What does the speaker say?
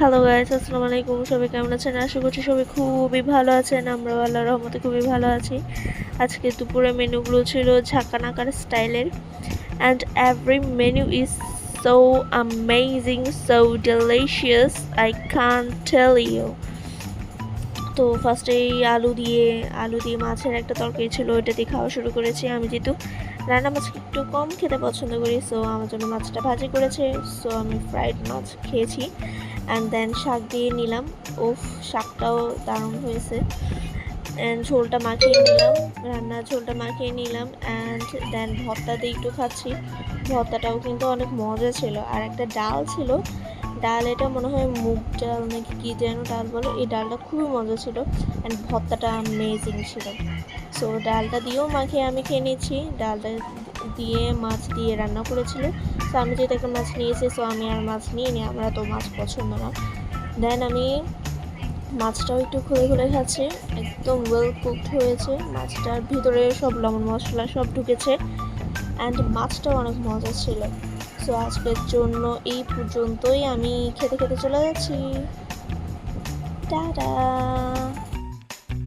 Hello guys, আসসালামু আলাইকুম। সবাই কেমন আছেন? আশা করছি সবাই খুবই ভালো আছেন। আমরাও আল্লাহর রহমতে খুবই ভালো আছি। আজকে দুপুরে মেনুগুলো ছিল ঝাঁকানাকার স্টাইলের, and every menu is so amazing, so delicious, I can't tell you. তো ফার্স্টেই আলু দিয়ে মাছের একটা তরকারি ছিল, ওইটা দিয়ে খাওয়া শুরু করেছি। আমি যেহেতু রান্না মাছ একটু কম খেতে পছন্দ করি, সো আমার জন্য মাছটা ভাজি করেছে, সো আমি ফ্রাইড মাছ খেয়েছি। অ্যান্ড দেন শাক দিয়ে নিলাম। উফ, শাকটাও দারুণ হয়েছে। অ্যান্ড ঝোলটা মাখিয়ে নিলাম, রান্নার ঝোলটা মাখিয়ে নিলাম। অ্যান্ড দেন ভর্তা দিয়ে একটু খাচ্ছি। ভর্তাটাও কিন্তু অনেক মজা ছিল। আর একটা ডাল ছিল, ডাল এটা মনে হয় মুগ ডাল নাকি কী যেন ডাল বলে, এই ডালটা খুবই মজা ছিল। অ্যান্ড ভর্তাটা অ্যামেজিং ছিল। সো ডালটা দিয়েও মাখিয়ে আমি খেয়ে নিচ্ছি। ডালটা দিয়ে মাছ দিয়ে রান্না করেছিল। সো আমি যেহেতু একটা মাছ নিয়েছি, সো আমি আর মাছ নিয়ে নিই, আমরা তো মাছ পছন্দ না। দেন আমি মাছটাও একটু খুলে খুলে খাচ্ছি। একদম ওয়েল কুকড হয়েছে, মাছটার ভিতরে সব লবণ মশলা সব ঢুকেছে। অ্যান্ড মাছটাও অনেক মজা ছিল। সো আজকের জন্য এই পর্যন্তই, আমি খেতে খেতে চলে যাচ্ছি। টাটা।